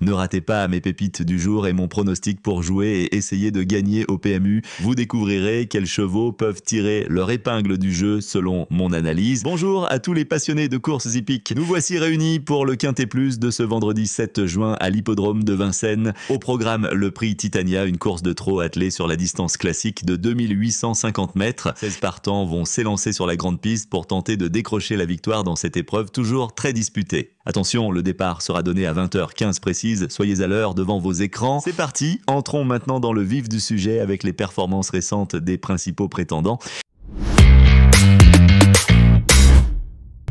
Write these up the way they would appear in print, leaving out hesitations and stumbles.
Ne ratez pas mes pépites du jour et mon pronostic pour jouer et essayer de gagner au PMU. Vous découvrirez quels chevaux peuvent tirer leur épingle du jeu selon mon analyse. Bonjour à tous les passionnés de courses hippiques. Nous voici réunis pour le Quintet Plus de ce vendredi 7 juin à l'hippodrome de Vincennes. Au programme, le prix Titania, une course de trot attelée sur la distance classique de 2850 mètres. 16 partants vont s'élancer sur la grande piste pour tenter de décrocher la victoire dans cette épreuve toujours très disputée. Attention, le départ sera donné à 20h15 précise, soyez à l'heure devant vos écrans. C'est parti, entrons maintenant dans le vif du sujet avec les performances récentes des principaux prétendants.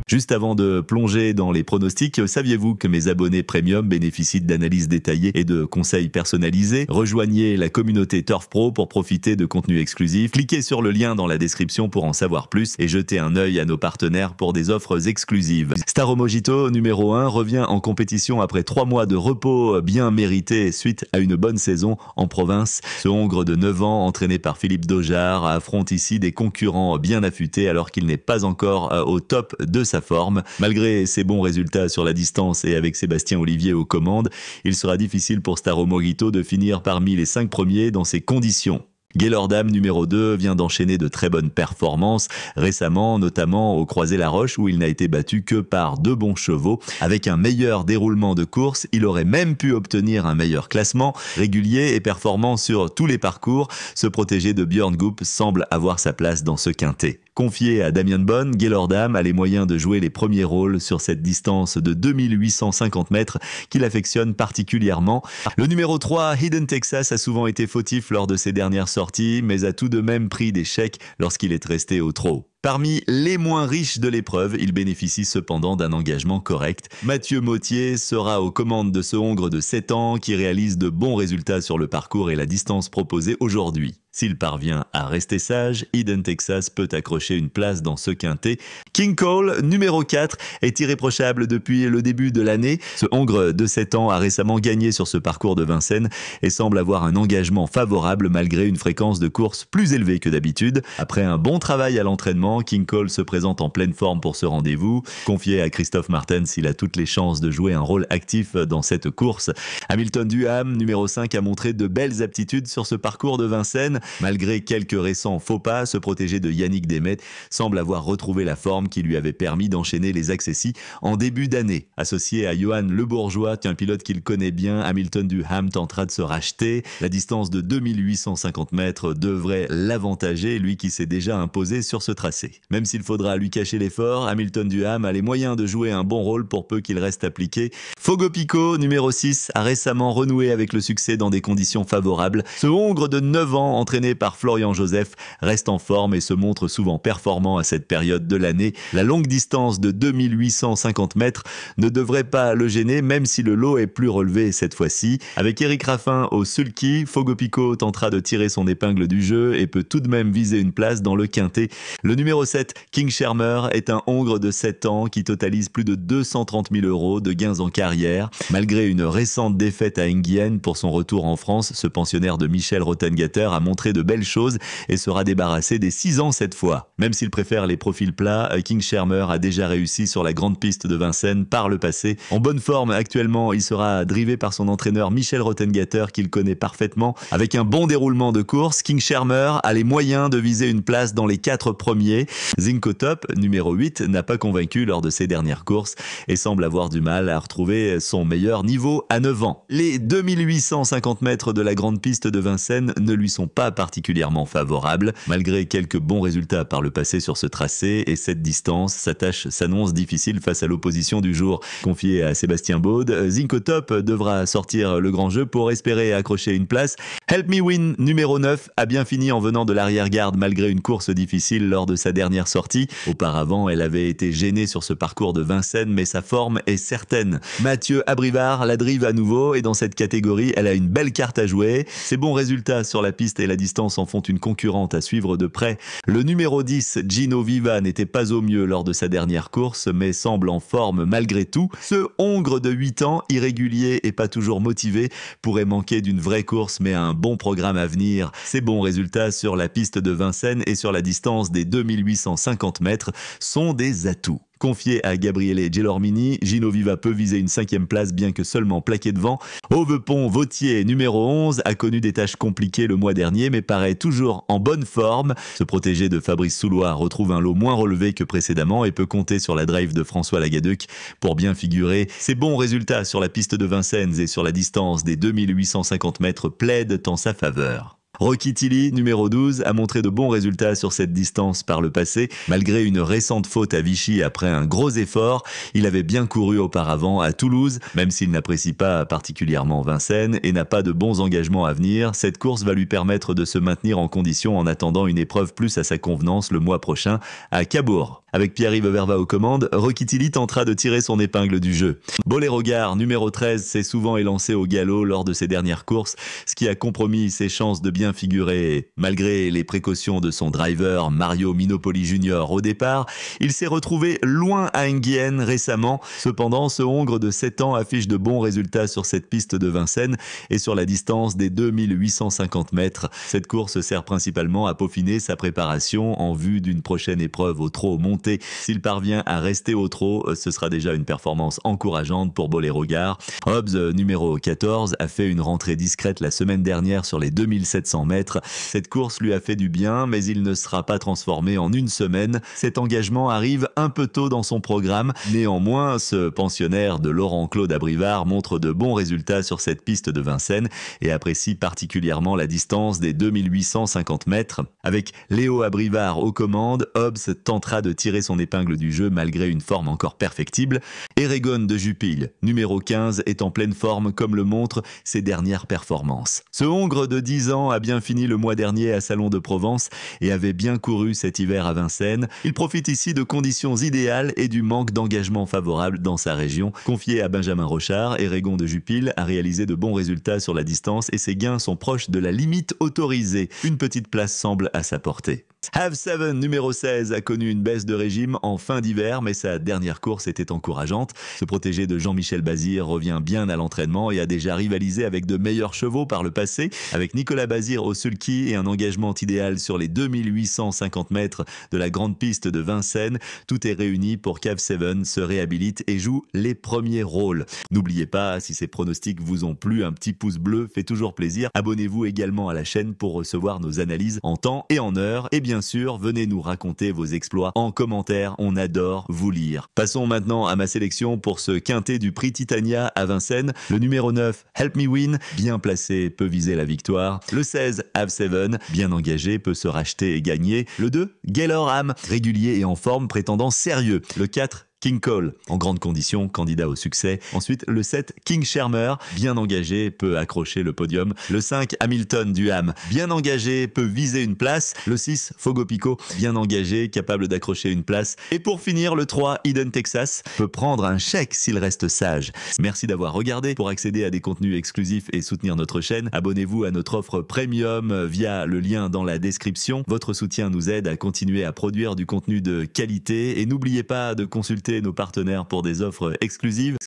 Juste avant de plonger dans les pronostics, saviez-vous que mes abonnés premium bénéficient d'analyses détaillées et de conseils personnalisés? Rejoignez la communauté Turf Pro pour profiter de contenus exclusifs. Cliquez sur le lien dans la description pour en savoir plus et jetez un œil à nos partenaires pour des offres exclusives. Staro Mojito, numéro 1, revient en compétition après 3 mois de repos bien mérité suite à une bonne saison en province. Ce hongre de 9 ans, entraîné par Philippe Daujar, affronte ici des concurrents bien affûtés alors qu'il n'est pas encore au top de sa forme. Malgré ses bons résultats sur la distance et avec Sébastien Olivier aux commandes, il sera difficile pour Staro Mojito de finir parmi les 5 premiers dans ces conditions. Gaylordam numéro 2 vient d'enchaîner de très bonnes performances récemment, notamment au Croisé-la-Roche où il n'a été battu que par 2 bons chevaux. Avec un meilleur déroulement de course, il aurait même pu obtenir un meilleur classement. Régulier et performant sur tous les parcours, ce protégé de Björn Goop semble avoir sa place dans ce quintet. Confié à Damien Bonne, Gaylordam a les moyens de jouer les premiers rôles sur cette distance de 2850 mètres qu'il affectionne particulièrement. Le numéro 3, Hidden Texas, a souvent été fautif lors de ses dernières sorties, mais a tout de même pris des chèques lorsqu'il est resté au trot. Parmi les moins riches de l'épreuve, il bénéficie cependant d'un engagement correct. Mathieu Mottier sera aux commandes de ce hongre de 7 ans qui réalise de bons résultats sur le parcours et la distance proposée aujourd'hui. S'il parvient à rester sage, Hidden Texas peut accrocher une place dans ce quintet. King Cole, numéro 4, est irréprochable depuis le début de l'année. Ce hongre de 7 ans a récemment gagné sur ce parcours de Vincennes et semble avoir un engagement favorable malgré une fréquence de course plus élevée que d'habitude. Après un bon travail à l'entraînement, King Cole se présente en pleine forme pour ce rendez-vous. Confié à Christophe Martens, il a toutes les chances de jouer un rôle actif dans cette course. Hamilton Duham, numéro 5, a montré de belles aptitudes sur ce parcours de Vincennes. Malgré quelques récents faux pas, ce protégé de Yannick Demet semble avoir retrouvé la forme qui lui avait permis d'enchaîner les accessis en début d'année. Associé à Johan Le Bourgeois, un pilote qu'il connaît bien, Hamilton Duham tentera de se racheter. La distance de 2850 mètres devrait l'avantager, lui qui s'est déjà imposé sur ce tracé. Même s'il faudra lui cacher l'effort, Hamilton Duham a les moyens de jouer un bon rôle pour peu qu'il reste appliqué. Fogo Pico, numéro 6, a récemment renoué avec le succès dans des conditions favorables. Ce hongre de 9 ans, entraîné par Florian Joseph, reste en forme et se montre souvent performant à cette période de l'année. La longue distance de 2850 mètres ne devrait pas le gêner, même si le lot est plus relevé cette fois-ci. Avec Eric Raffin au sulky, Fogo Pico tentera de tirer son épingle du jeu et peut tout de même viser une place dans le quintet. Le numéro 7, King Shermer, est un hongre de 7 ans qui totalise plus de 230 000 € de gains en carrière. Malgré une récente défaite à Enghien pour son retour en France, ce pensionnaire de Michel Rottengatter a montré de belles choses et sera débarrassé des 6 ans cette fois. Même s'il préfère les profils plats, King Shermer a déjà réussi sur la grande piste de Vincennes par le passé. En bonne forme actuellement, il sera drivé par son entraîneur Michel Rottengatter qu'il connaît parfaitement. Avec un bon déroulement de course, King Shermer a les moyens de viser une place dans les 4 premiers. Zinco Top, numéro 8, n'a pas convaincu lors de ses dernières courses et semble avoir du mal à retrouver son meilleur niveau à 9 ans. Les 2850 mètres de la grande piste de Vincennes ne lui sont pas particulièrement favorables, malgré quelques bons résultats par le passé sur ce tracé, et cette distance, sa tâche s'annonce difficile face à l'opposition du jour. Confié à Sébastien Baud, Zinco Top devra sortir le grand jeu pour espérer accrocher une place. Help Me Win, numéro 9, a bien fini en venant de l'arrière-garde malgré une course difficile lors de sa dernière sortie. Auparavant, elle avait été gênée sur ce parcours de Vincennes, mais sa forme est certaine. Mathieu Abrivard la drive à nouveau et dans cette catégorie, elle a une belle carte à jouer. Ses bons résultats sur la piste et la distance en font une concurrente à suivre de près. Le numéro 10, Gino Viva, n'était pas au mieux lors de sa dernière course, mais semble en forme malgré tout. Ce hongre de 8 ans, irrégulier et pas toujours motivé, pourrait manquer d'une vraie course, mais a un bon programme à venir. Ses bons résultats sur la piste de Vincennes et sur la distance des 2800 2850 mètres sont des atouts. Confié à Gabriele Gelormini, Gino Viva peut viser une 5e place bien que seulement plaqué devant. Auvepont-Vautier, numéro 11, a connu des tâches compliquées le mois dernier mais paraît toujours en bonne forme. Ce protégé de Fabrice Soulois retrouve un lot moins relevé que précédemment et peut compter sur la drive de François Lagadec pour bien figurer. Ses bons résultats sur la piste de Vincennes et sur la distance des 2850 mètres plaident en sa faveur. Rocky Tilly, numéro 12, a montré de bons résultats sur cette distance par le passé. Malgré une récente faute à Vichy après un gros effort, il avait bien couru auparavant à Toulouse. Même s'il n'apprécie pas particulièrement Vincennes et n'a pas de bons engagements à venir, cette course va lui permettre de se maintenir en condition en attendant une épreuve plus à sa convenance le mois prochain à Cabourg. Avec Pierre-Yves Verva aux commandes, Rocky Tilly tentera de tirer son épingle du jeu. Bolérogar, numéro 13, s'est souvent élancé au galop lors de ses dernières courses, ce qui a compromis ses chances de bien figurer. Malgré les précautions de son driver Mario Minopoli Jr. au départ, il s'est retrouvé loin à Enghien récemment. Cependant, ce Hongre de 7 ans affiche de bons résultats sur cette piste de Vincennes et sur la distance des 2850 mètres. Cette course sert principalement à peaufiner sa préparation en vue d'une prochaine épreuve au trot monté. S'il parvient à rester au trot, ce sera déjà une performance encourageante pour Bolérogar. Hobbs, numéro 14, a fait une rentrée discrète la semaine dernière sur les 2700 mètres. Cette course lui a fait du bien, mais il ne sera pas transformé en une semaine. Cet engagement arrive un peu tôt dans son programme. Néanmoins, ce pensionnaire de Laurent-Claude Abrivard montre de bons résultats sur cette piste de Vincennes et apprécie particulièrement la distance des 2850 mètres. Avec Léo Abrivard aux commandes, Hobbs tentera de tirer son épingle du jeu malgré une forme encore perfectible. Eragon de Jupille, numéro 15, est en pleine forme comme le montrent ses dernières performances. Ce Hongre de 10 ans a bien fini le mois dernier à Salon de Provence et avait bien couru cet hiver à Vincennes. Il profite ici de conditions idéales et du manque d'engagement favorable dans sa région. Confié à Benjamin Rochard, Eragon de Jupille a réalisé de bons résultats sur la distance et ses gains sont proches de la limite autorisée. Une petite place semble à sa portée. Have 7, numéro 16, a connu une baisse de régime en fin d'hiver, mais sa dernière course était encourageante. Ce protégé de Jean-Michel Bazir revient bien à l'entraînement et a déjà rivalisé avec de meilleurs chevaux par le passé. Avec Nicolas Bazir au sulky et un engagement idéal sur les 2850 mètres de la grande piste de Vincennes, tout est réuni pour qu'Have 7 se réhabilite et joue les premiers rôles. N'oubliez pas, si ces pronostics vous ont plu, un petit pouce bleu fait toujours plaisir. Abonnez-vous également à la chaîne pour recevoir nos analyses en temps et en heure. Et bien sûr, venez nous raconter vos exploits en commentaire, on adore vous lire. Passons maintenant à ma sélection pour ce quintet du prix Titania à Vincennes. Le numéro 9, Help Me Win, bien placé, peut viser la victoire. Le 16, Have 7, bien engagé, peut se racheter et gagner. Le 2, Gaylor Ham, régulier et en forme, prétendant sérieux. Le 4, King Cole, en grande condition, candidat au succès. Ensuite, le 7, King Shermer, bien engagé, peut accrocher le podium. Le 5, Hamilton du Ham, bien engagé, peut viser une place. Le 6, Fogo Pico, bien engagé, capable d'accrocher une place. Et pour finir, le 3, Eden Texas, peut prendre un chèque s'il reste sage. Merci d'avoir regardé. Pour accéder à des contenus exclusifs et soutenir notre chaîne, abonnez-vous à notre offre premium via le lien dans la description. Votre soutien nous aide à continuer à produire du contenu de qualité et n'oubliez pas de consulter nos partenaires pour des offres exclusives.